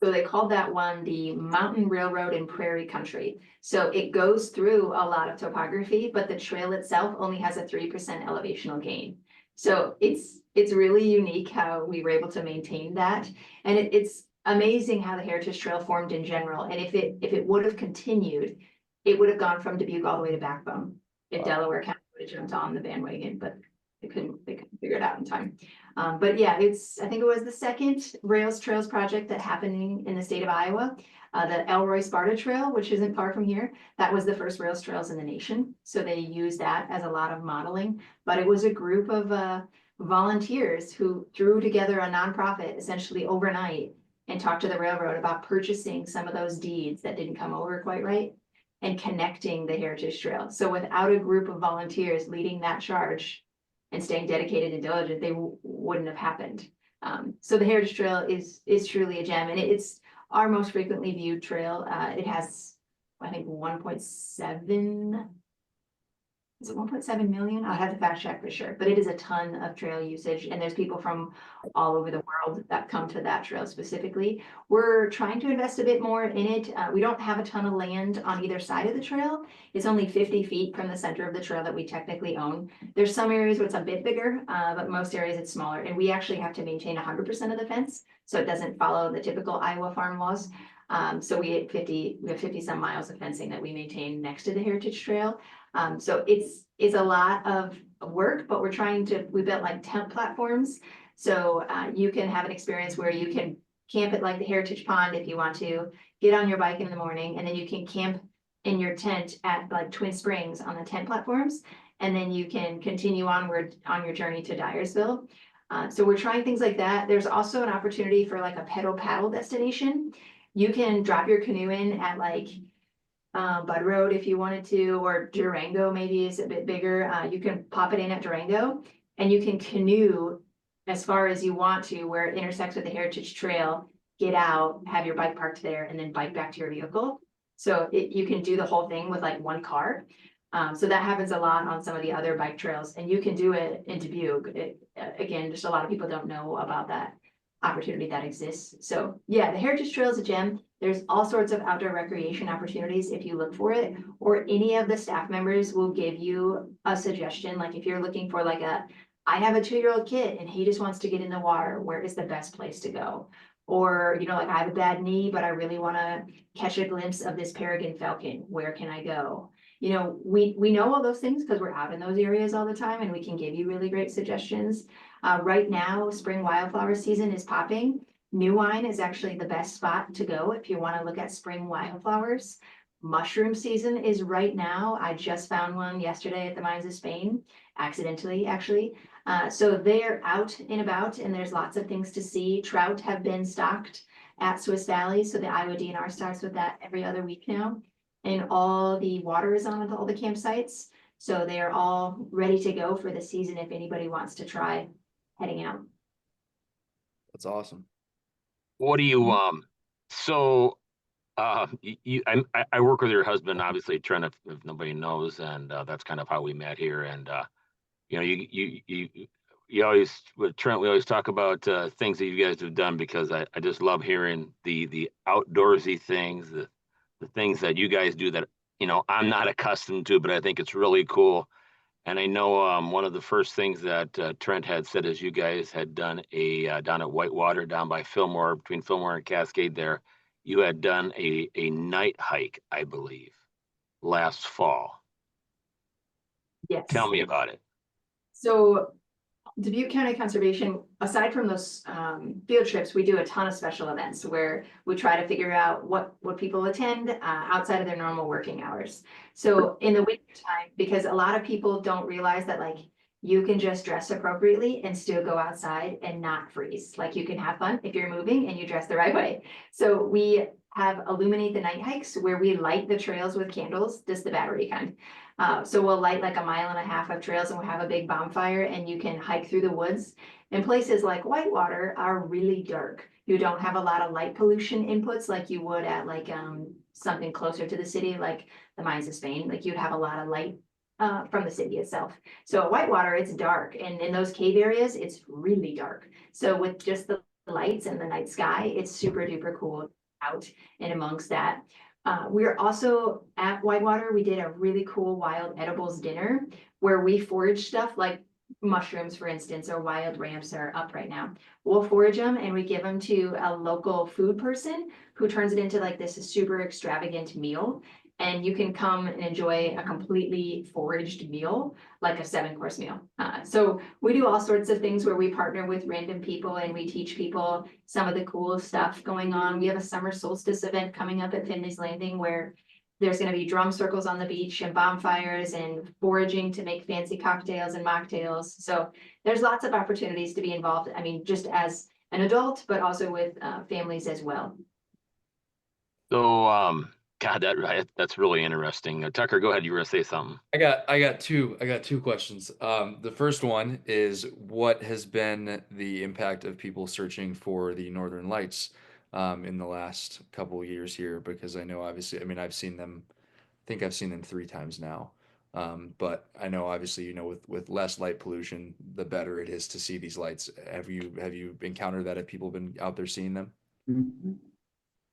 So they called that one the Mountain Railroad in Prairie Country. So it goes through a lot of topography, but the trail itself only has a 3% elevational gain. So it's really unique how we were able to maintain that. And it's amazing how the Heritage Trail formed in general. And if it would have continued, it would have gone from Dubuque all the way to Backbone if Delaware County would have jumped on the bandwagon, but they couldn't figure it out in time. But yeah, I think it was the second Rails Trails project that happening in the state of Iowa. The Elroy Sparta Trail, which isn't far from here, that was the first Rails Trails in the nation. So they used that as a lot of modeling, but it was a group of volunteers who threw together a nonprofit essentially overnight and talked to the railroad about purchasing some of those deeds that didn't come over quite right and connecting the Heritage Trail. So without a group of volunteers leading that charge and staying dedicated and diligent, they wouldn't have happened. So the Heritage Trail is truly a gem, and it's our most frequently viewed trail. It has, I think, 1.7. Is it 1.7 million? I'll have to fact check for sure, but it is a ton of trail usage, and there's people from all over the world that come to that trail specifically. We're trying to invest a bit more in it. We don't have a ton of land on either side of the trail. It's only 50 feet from the center of the trail that we technically own. There's some areas where it's a bit bigger, but most areas it's smaller, and we actually have to maintain 100% of the fence, so it doesn't follow the typical Iowa farm laws. So we have 50 some miles of fencing that we maintain next to the Heritage Trail. So it's a lot of work, but we built like tent platforms. So you can have an experience where you can camp at like the Heritage Pond if you want to, get on your bike in the morning, and then you can camp in your tent at like Twin Springs on the tent platforms. And then you can continue onward on your journey to Dyersville. So we're trying things like that. There's also an opportunity for like a pedal paddle destination. You can drop your canoe in at like Bud Road if you wanted to, or Durango maybe is a bit bigger. You can pop it in at Durango, and you can canoe as far as you want to where it intersects with the Heritage Trail, get out, have your bike parked there, and then bike back to your vehicle. So you can do the whole thing with like one car. So that happens a lot on some of the other bike trails, and you can do it in Dubuque. Again, just a lot of people don't know about that opportunity that exists. So yeah, the Heritage Trail is a gem. There's all sorts of outdoor recreation opportunities if you look for it, or any of the staff members will give you a suggestion. Like if you're looking for like I have a 2-year-old kid and he just wants to get in the water, where is the best place to go? Or, you know, like I have a bad knee, but I really want to catch a glimpse of this peregrine falcon. Where can I go? You know, we know all those things because we're out in those areas all the time, and we can give you really great suggestions. Right now, spring wildflower season is popping. New Wine is actually the best spot to go if you want to look at spring wildflowers. Mushroom season is right now. I just found one yesterday at the Mines of Spain, accidentally actually. So they're out and about, and there's lots of things to see. Trout have been stocked at Swiss Valley, so the Iowa DNR starts with that every other week now. And all the water is on all the campsites, so they are all ready to go for the season if anybody wants to try heading out. That's awesome. What do you so I work with your husband, obviously, Trent, if nobody knows, and that's kind of how we met here. And you know, you always with Trent, we always talk about things that you guys have done, because I just love hearing the outdoorsy things, the things that you guys do that, you know, I'm not accustomed to, but I think it's really cool. And I know one of the first things that Trent had said is you guys had done down at Whitewater, down by Fillmore, between Fillmore and Cascade there, you had done a night hike, I believe, last fall. Yes. Tell me about it. So Dubuque County Conservation, aside from those field trips, we do a ton of special events where we try to figure out what people attend outside of their normal working hours. So in the winter time, because a lot of people don't realize that, like, you can just dress appropriately and still go outside and not freeze. Like, you can have fun if you're moving and you dress the right way. So we have Illuminate the Night hikes where we light the trails with candles, just the battery kind. So we'll light like 1.5 miles of trails, and we'll have a big bonfire, and you can hike through the woods. And places like Whitewater are really dark. You don't have a lot of light pollution inputs like you would at like something closer to the city, like the Mines of Spain. Like, you'd have a lot of light from the city itself. So at Whitewater, it's dark, and in those cave areas, it's really dark. So with just the lights and the night sky, it's super duper cool out and amongst that. We're also at Whitewater. We did a really cool wild edibles dinner where we forage stuff like mushrooms, for instance, or wild ramps are up right now. We'll forage them and we give them to a local food person who turns it into like this super extravagant meal. And you can come and enjoy a completely foraged meal, like a 7-course meal. So we do all sorts of things where we partner with random people and we teach people some of the cool stuff going on. We have a summer solstice event coming up at Finley's Landing where there's going to be drum circles on the beach and bonfires and foraging to make fancy cocktails and mocktails. So there's lots of opportunities to be involved. I mean, just as an adult, but also with families as well. So, God, that's really interesting. Tucker, go ahead. You were gonna say something. I got two questions. The first one is, what has been the impact of people searching for the Northern Lights in the last couple of years here? Because I know, obviously, I mean, I've seen them. I think I've seen them 3 times now. But I know, obviously, you know, with less light pollution, the better it is to see these lights. Have you encountered that? Have people been out there seeing them? Mm-hmm.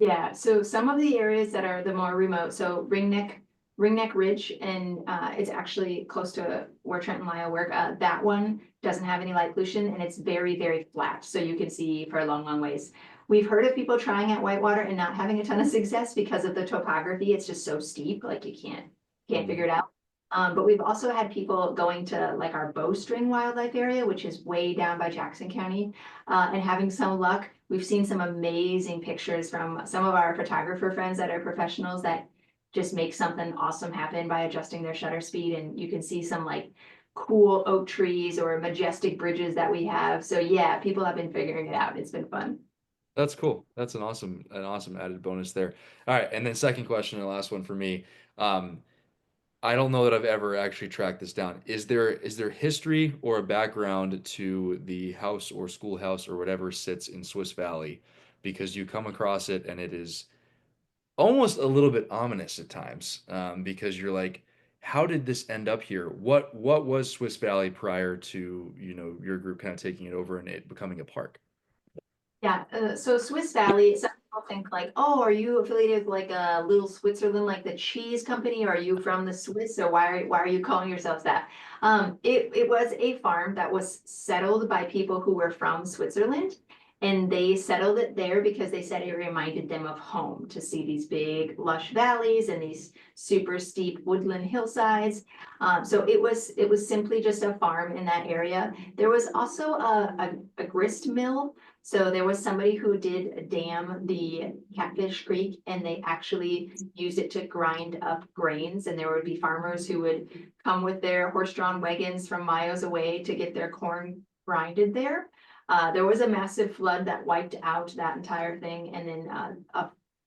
Yeah, so some of the areas that are the more remote, so Ringneck Ridge, and it's actually close to where Trent and Lyle work. That one doesn't have any light pollution, and it's very, very flat, so you can see for a long, long ways. We've heard of people trying at Whitewater and not having a ton of success because of the topography. It's just so steep, like you can't figure it out. But we've also had people going to like our Bowstring Wildlife Area, which is way down by Jackson County, and having some luck. We've seen some amazing pictures from some of our photographer friends that are professionals that just make something awesome happen by adjusting their shutter speed. And you can see some like cool oak trees or majestic bridges that we have. So yeah, people have been figuring it out. It's been fun. That's cool. That's an awesome added bonus there. All right, and then second question, and the last one for me. I don't know that I've ever actually tracked this down. Is there history or a background to the house or schoolhouse or whatever sits in Swiss Valley? Because you come across it and it is almost a little bit ominous at times, because you're like, how did this end up here? What was Swiss Valley prior to, you know, your group kind of taking it over and it becoming a park? Yeah, so Swiss Valley, some people think like, oh, are you affiliated with like a little Switzerland, like the cheese company? Or are you from the Swiss? Or why are you calling yourselves that? It was a farm that was settled by people who were from Switzerland. And they settled it there because they said it reminded them of home, to see these big lush valleys and these super steep woodland hillsides. So it was simply just a farm in that area. There was also a grist mill. So there was somebody who did dam the Catfish Creek, and they actually used it to grind up grains. And there would be farmers who would come with their horse-drawn wagons from miles away to get their corn grinded there. There was a massive flood that wiped out that entire thing, and then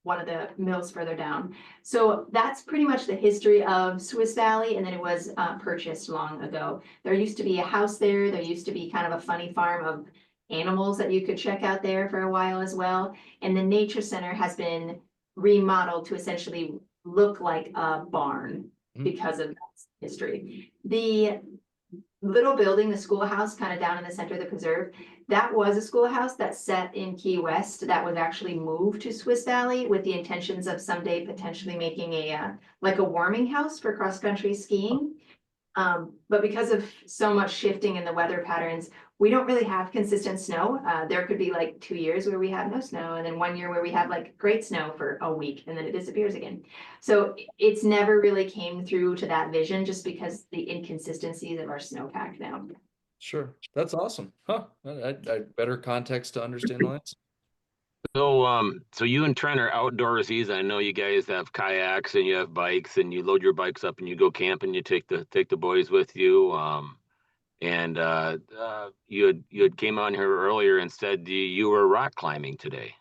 one of the mills further down. So that's pretty much the history of Swiss Valley, and then it was purchased long ago. There used to be a house there. There used to be kind of a funny farm of animals that you could check out there for a while as well. And the nature center has been remodeled to essentially look like a barn Mhm. because of that history. The little building, the schoolhouse kind of down in the center of the preserve, that was a schoolhouse that set in Key West that was actually moved to Swiss Valley with the intentions of someday potentially making a like a warming house for cross-country skiing. But because of so much shifting in the weather patterns, we don't really have consistent snow. There could be like 2 years where we have no snow, and then 1 year where we have like great snow for a week, and then it disappears again. So it's never really came through to that vision just because the inconsistencies of our snowpack now. Sure. That's awesome. Huh. I better context to understand the landscape. So you and Trent are outdoorsies. I know you guys have kayaks and you have bikes, and you load your bikes up and you go camping. You take the boys with you. And you had came on here earlier and said you were rock climbing today.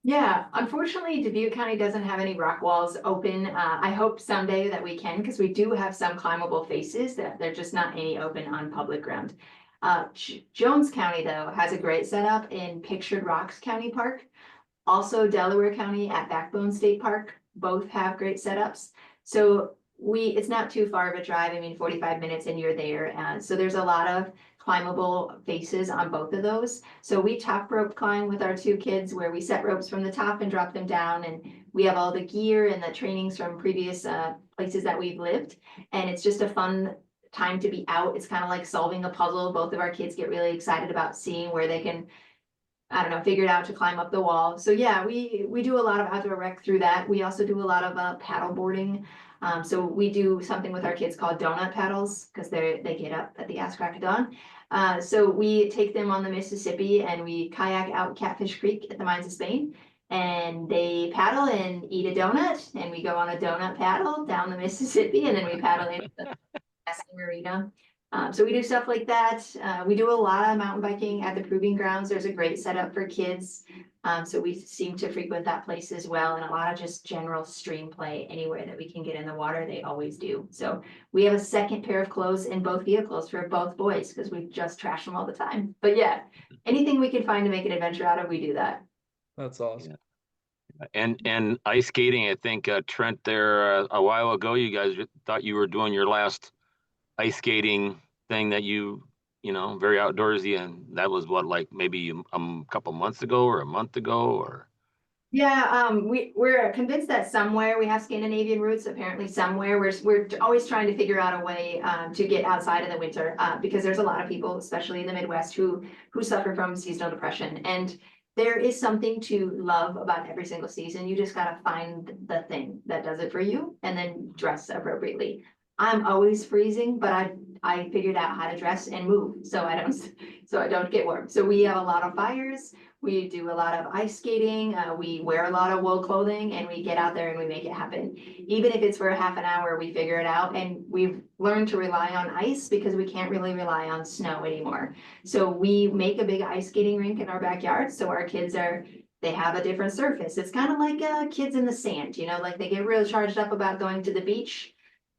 Yeah, unfortunately, Dubuque County doesn't have any rock walls open. I hope someday that we can, because we do have some climbable faces that they're just not any open on public ground. Jones County, though, has a great setup in Pictured Rocks County Park. Also, Delaware County at Backbone State Park, both have great setups. So it's not too far of a drive. I mean, 45 minutes and you're there. So there's a lot of climbable faces on both of those. So we top rope climb with our 2 kids where we set ropes from the top and drop them down. And we have all the gear and the trainings from previous places that we've lived. And it's just a fun time to be out. It's kind of like solving a puzzle. Both of our kids get really excited about seeing where they can, I don't know, figure it out to climb up the wall. So yeah, we do a lot of outdoor rec through that. We also do a lot of paddle boarding. So we do something with our kids called donut paddles because they get up at the ass crack of dawn. So we take them on the Mississippi and we kayak out Catfish Creek at the Mines of Spain. And they paddle and eat a donut, and we go on a donut paddle down the Mississippi, and then we paddle into the marina. So we do stuff like that. We do a lot of mountain biking at the proving grounds. There's a great setup for kids. So we seem to frequent that place as well, and a lot of just general stream play anywhere that we can get in the water, they always do. So we have a second pair of clothes in both vehicles for both boys because we just trash them all the time. But yeah, anything we can find to make an adventure out of, we do that. That's awesome. Yeah. And ice skating, I think Trent there a while ago, you guys thought you were doing your last ice skating thing that you know, very outdoorsy, and that was what, like maybe a couple months ago or a month ago, or Yeah, we're convinced that somewhere we have Scandinavian roots. Apparently, somewhere we're always trying to figure out a way to get outside in the winter because there's a lot of people, especially in the Midwest, who suffer from seasonal depression. And there is something to love about every single season. You just gotta find the thing that does it for you, and then dress appropriately. I'm always freezing, but I figured out how to dress and move so I don't get warm. So we have a lot of fires. We do a lot of ice skating. We wear a lot of wool clothing, and we get out there and we make it happen. Even if it's for a half an hour, we figure it out. And we've learned to rely on ice because we can't really rely on snow anymore. So we make a big ice skating rink in our backyard. So our kids they have a different surface. It's kind of like kids in the sand, you know, like they get real charged up about going to the beach.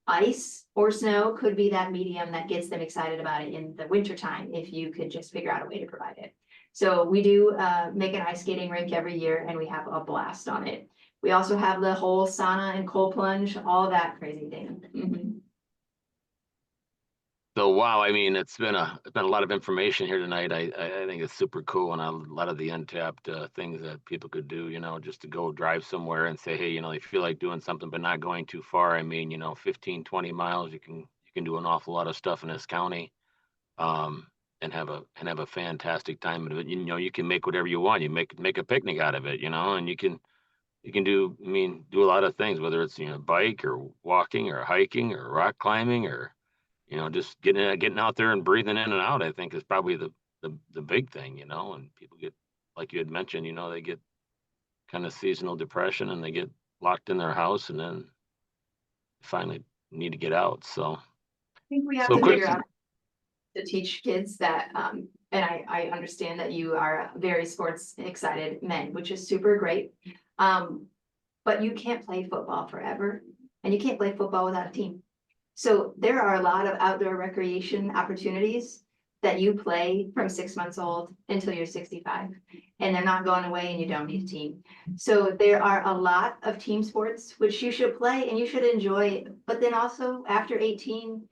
Ice or snow could be that medium that gets them excited about it in the wintertime if you could just figure out a way to provide it. So we do make an ice skating rink every year, and we have a blast on it. We also have the whole sauna and cold plunge, all that crazy thing. Mm-hmm. so wow. I mean, it's been a lot of information here tonight. I think it's super cool, and a lot of the untapped things that people could do, you know, just to go drive somewhere and say, hey, you know, they feel like doing something but not going too far. I mean, you know, 15-20 miles, you can do an awful lot of stuff in this county. And have a fantastic time. But you know, you can make whatever you want. You make a picnic out of it, you know, and you can do, I mean, do a lot of things, whether it's, you know, bike or walking or hiking or rock climbing or, you know, just getting out there and breathing in and out, I think is probably the big thing, you know. And people get, like you had mentioned, you know, they get kind of seasonal depression and they get locked in their house and then finally need to get out. So I think we have so to quick. figure out to teach kids that, and I understand that you are very sports excited men, which is super great. But you can't play football forever, and you can't play football without a team. So there are a lot of outdoor recreation opportunities that you play from 6 months old until you're 65, and they're not going away, and you don't need a team. So there are a lot of team sports which you should play and you should enjoy, but then also after 18,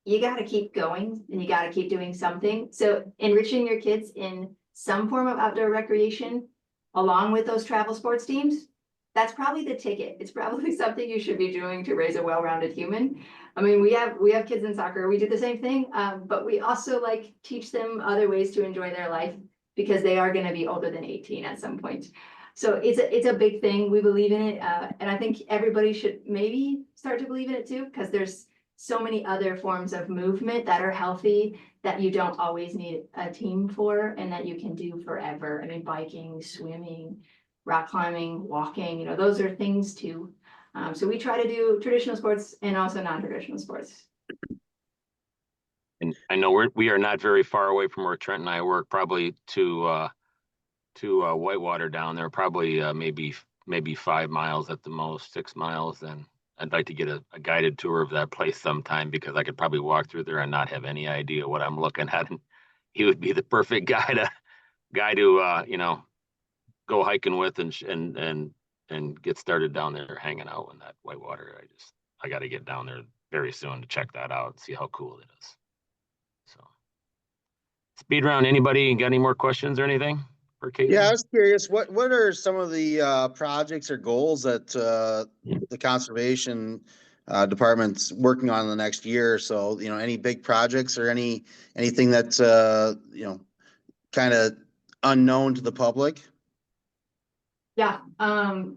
you got to keep going and you got to keep doing something. So enriching your kids in some form of outdoor recreation along with those travel sports teams, that's probably the ticket. It's probably something you should be doing to raise a well-rounded human. I mean, we have kids in soccer. We do the same thing, but we also like teach them other ways to enjoy their life because they are going to be older than 18 at some point. So it's a big thing. We believe in it, and I think everybody should maybe start to believe in it too, because there's so many other forms of movement that are healthy that you don't always need a team for, and that you can do forever. I mean, biking, swimming, rock climbing, walking, those are things too. So we try to do traditional sports and also non-traditional sports. And I know we are not very far away from where Trent and I work, probably to Whitewater down there, probably maybe 5 miles at the most, 6 miles. And I'd like to get a guided tour of that place sometime, because I could probably walk through there and not have any idea what I'm looking at. And he would be the perfect guy to go hiking with and get started down there hanging out in that Whitewater. I got to get down there very soon to check that out and see how cool it is. So, speed round. Anybody got any more questions or anything for Kaytlan? Yeah, I was curious. What are some of the projects or goals that the conservation department's working on in the next year or so? Any big projects or anything that's kind of unknown to the public? Yeah,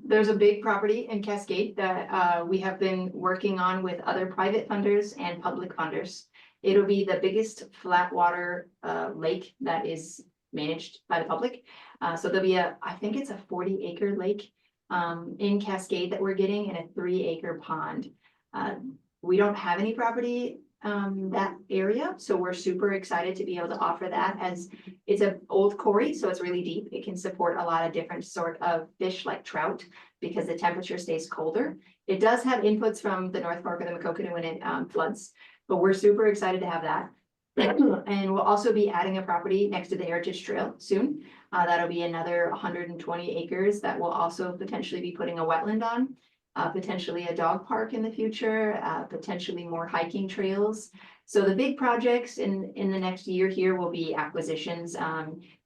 there's a big property in Cascade that we have been working on with other private funders and public funders. It'll be the biggest flat water lake that is managed by the public. So there'll be I think it's a 40-acre lake in Cascade that we're getting, and a 3-acre pond. We don't have any property that area, so we're super excited to be able to offer that, as it's an old quarry, so it's really deep. It can support a lot of different sort of fish like trout because the temperature stays colder. It does have inputs from the North Fork of the Maquoketa when it floods, but we're super excited to have that. And we'll also be adding a property next to the Heritage Trail soon. That'll be another 120 acres that we'll also potentially be putting a wetland on. Potentially a dog park in the future, potentially more hiking trails. So the big projects in the next year here will be acquisitions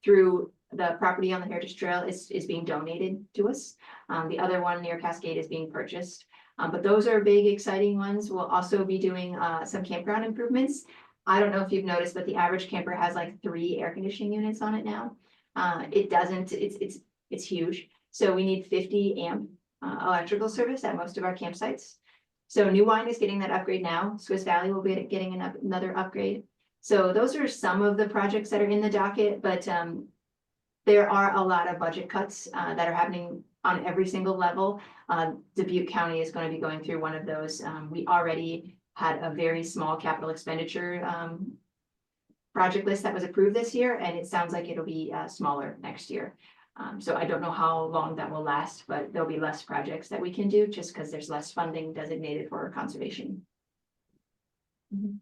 through the property on the Heritage Trail is being donated to us. The other one near Cascade is being purchased. But those are big, exciting ones. We'll also be doing some campground improvements. I don't know if you've noticed, but the average camper has like 3 air conditioning units on it now. It doesn't, it's huge. So we need 50 amp electrical service at most of our campsites. So New Wine is getting that upgrade now. Swiss Valley will be getting another upgrade. So those are some of the projects that are in the docket, but there are a lot of budget cuts that are happening on every single level. Dubuque County is going to be going through one of those. We already had a very small capital expenditure project list that was approved this year, and it sounds like it'll be smaller next year. So I don't know how long that will last, but there'll be less projects that we can do just because there's less funding designated for conservation. Mm-hmm.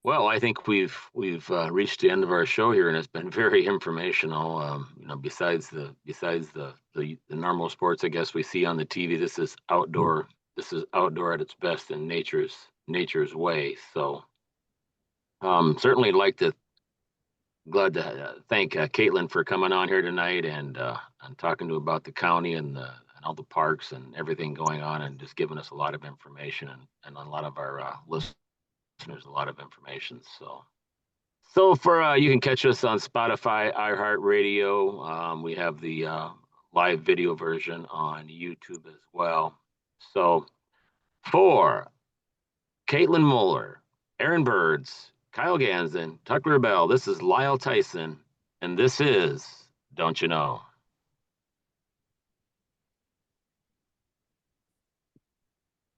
Well, I think we've reached the end of our show here, and it's been very informational. Besides the normal sports, I guess, we see on the TV, this is outdoor. This is outdoor at its best in nature's way. So, certainly glad to thank Kaytlan for coming on here tonight and talking about the county and all the parks and everything going on, and just giving us a lot of information and a lot of our listeners a lot of information. So for you can catch us on Spotify, iHeartRadio. We have the live video version on YouTube as well. So for Kaytlan Moeller, Aaron Birds, Kyle Ganzen, Tucker Bell, this is Lyle Tyson, and this is Don't You Know?